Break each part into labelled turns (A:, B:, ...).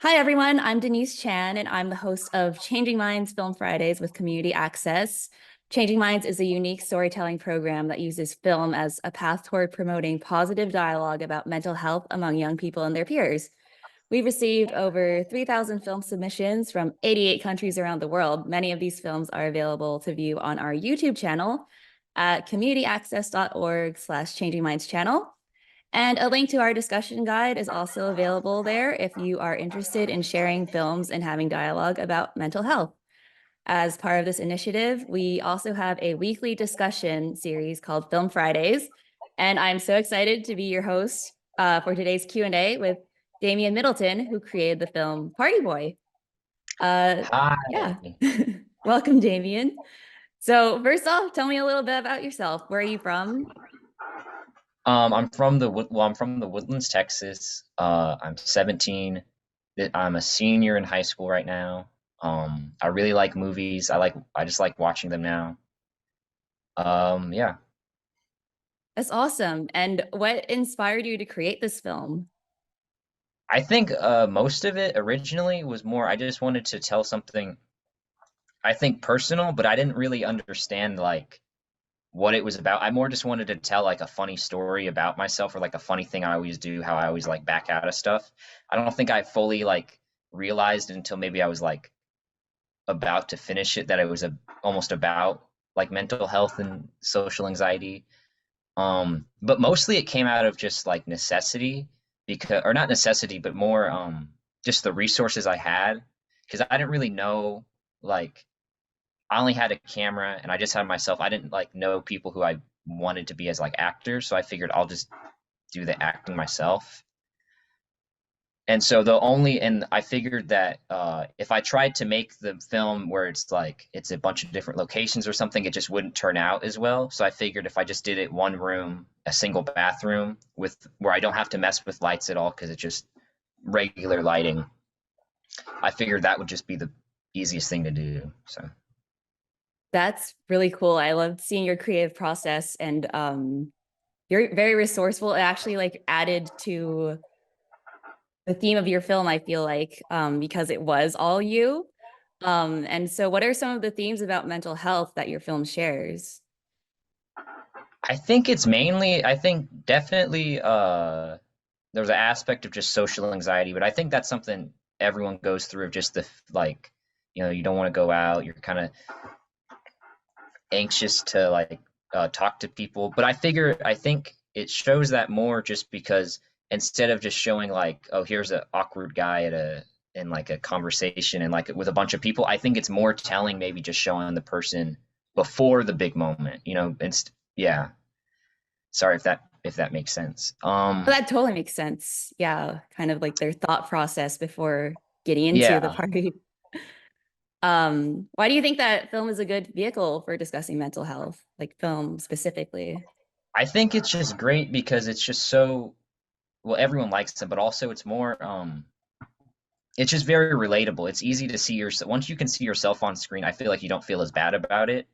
A: Hi, everyone. I'm Denise Chan, and I'm the host of Changing Minds Film Fridays with Community Access. Changing Minds is a unique storytelling program that uses film as a path toward promoting positive dialogue about mental health among young people and their peers. We've received over 3,000 film submissions from 88 countries around the world. Many of these films are available to view on our YouTube channel at communityaccess.org/Changing Minds channel. And a link to our discussion guide is also available there if you are interested in sharing films and having dialogue about mental health. As part of this initiative, we also have a weekly discussion series called Film Fridays, and I'm so excited to be your host for today's Q&A with Daniel Middleton, who created the film Partyboy. Yeah,
B: Hi.
A: welcome, Damien. So first off, tell me a little bit about yourself. Where are you from?
B: I'm from the Woodlands, Texas. I'm 17. I'm a senior in high school right now. I really like movies. I just like watching them now. Yeah.
A: That's awesome. And what inspired you to create this film?
B: I think most of it originally was more I just wanted to tell something I think personal, but I didn't really understand like what it was about. I more just wanted to tell like a funny story about myself or like a funny thing I always do, how I always like back out of stuff. I don't think I fully like realized until maybe I was like about to finish it that it was almost about like mental health and social anxiety. But mostly it came out of just like necessity because or not necessity, but more just the resources I had because I didn't really know like I only had a camera and I just had myself. I didn't like know people who I wanted to be as like actors, so I figured I'll just do the acting myself. And so and I figured that if I tried to make the film where it's like it's a bunch of different locations or something, it just wouldn't turn out as well. So I figured if I just did it one room, a single bathroom with where I don't have to mess with lights at all because it's just regular lighting, I figured that would just be the easiest thing to do. So
A: That's really cool. I loved seeing your creative process and you're very resourceful. It actually like added to the theme of your film, I feel like, because it was all you. And so what are some of the themes about mental health that your film shares?
B: I think it's mainly, I think definitely there's an aspect of just social anxiety, but I think that's something everyone goes through of just the like, you don't want to go out, you're kind of anxious to like talk to people. But I think it shows that more just because instead of just showing like, oh, here's an awkward guy in like a conversation and like with a bunch of people, I think it's more telling maybe just showing the person before the big moment, yeah. Sorry if that makes sense.
A: Oh, that totally makes sense. Yeah, kind of like their thought process before getting into the
B: Yeah,
A: party. Why do you think that film is a good vehicle for discussing mental health, like film specifically?
B: I think it's just great because it's just so well everyone likes them, but also it's more it's just very relatable. It's easy to see yourself once you can see yourself on screen. I feel like you don't feel as bad about it.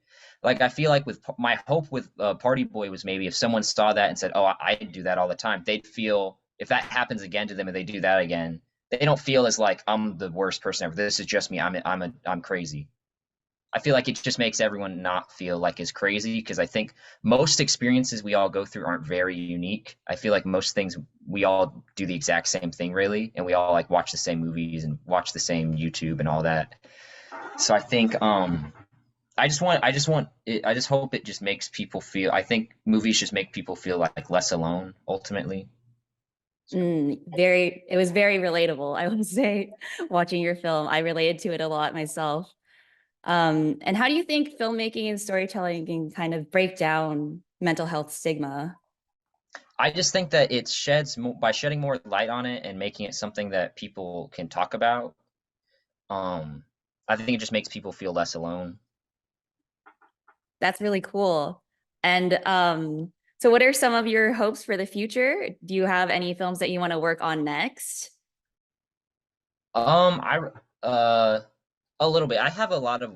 B: Like I feel like with my hope with Party Boy was maybe if someone saw that and said, "Oh, I do that all the time," they'd feel if that happens again to them and they do that again, they don't feel as like I'm the worst person ever. This is just me. I'm crazy. I feel like it just makes everyone not feel like as crazy because I think most experiences we all go through aren't very unique. I feel like most things we all do the exact same thing really, and we all like watch the same movies and watch the same YouTube and all that. So I think I just hope it just makes people feel I think movies just make people feel like less alone ultimately.
A: It was very relatable, I would say, watching your film. I related to it a lot myself. And how do you think filmmaking and storytelling can kind of break down mental health stigma?
B: I just think that it by shedding more light on it and making it something that people can talk about. Um, I think it just makes people feel less alone.
A: That's really cool. And so what are some of your hopes for the future? Do you have any films that you want to work on next?
B: I uh a little bit. I have a lot of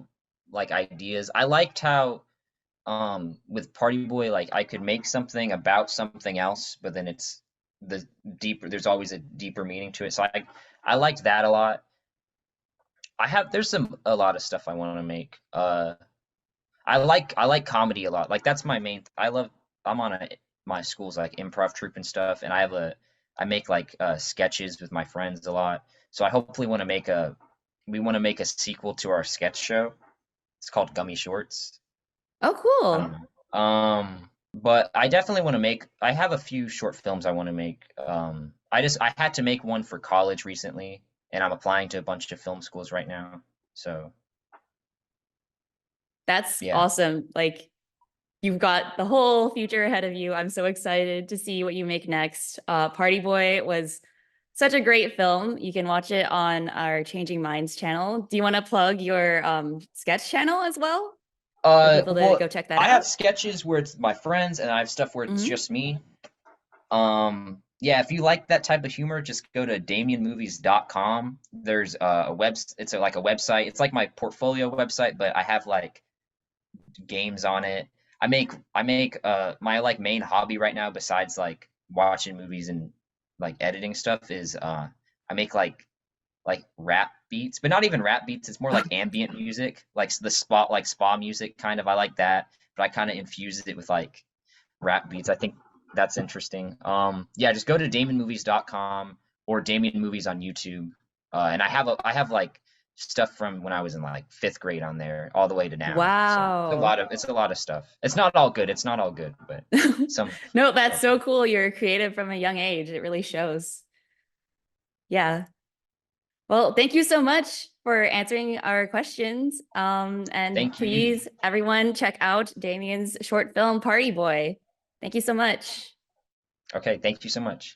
B: like ideas. I liked how with Party Boy like I could make something about something else, but then it's the deeper there's always a deeper meaning to it. So I liked that a lot. There's a lot of stuff I want to make. I like comedy a lot. Like that's my main. I'm on my school's like improv troupe and stuff, and I make like sketches with my friends a lot. So I hopefully want to make a we want to make a sequel to our sketch show. It's called Gummy Shorts.
A: Oh,
B: I don't
A: cool.
B: know. But I definitely want to make. I have a few short films I want to make. I had to make one for college recently, and I'm applying to a bunch of film schools right now. So
A: That's
B: yeah.
A: awesome. Like you've got the whole future ahead of you. I'm so excited to see what you make next. Party Boy was such a great film. You can watch it on our Changing Minds channel. Do you want to plug your sketch channel as well for people to
B: Well,
A: go check that
B: I have
A: out?
B: sketches where it's my friends, and I have stuff where it's
A: Hmm.
B: just me. Yeah, if you like that type of humor, just go to damianmovies.com. There's it's like a website. It's like my portfolio website, but I have like games on it. I make my like main hobby right now besides like watching movies and like editing stuff is I make like rap beats, but not even rap beats. It's more like ambient music, like the spot like spa music kind of. I like that, but I kind of infuse it with like rap beats. I think that's interesting. Yeah, just go to DamianMovies.com or Damian Movies on YouTube. And I have like stuff from when I was in like fifth grade on there all the way to now. So
A: Wow.
B: it's a lot of stuff. It's not all good. It's not all good, but some
A: No, that's
B: stuff
A: so
B: is.
A: cool. You're creative from a young age. It really shows. Yeah. Well, thank you so much for answering our questions. And
B: Thank you.
A: please, everyone, check out Damien's short film, Party Boy. Thank you so much.
B: Okay, thank you so much.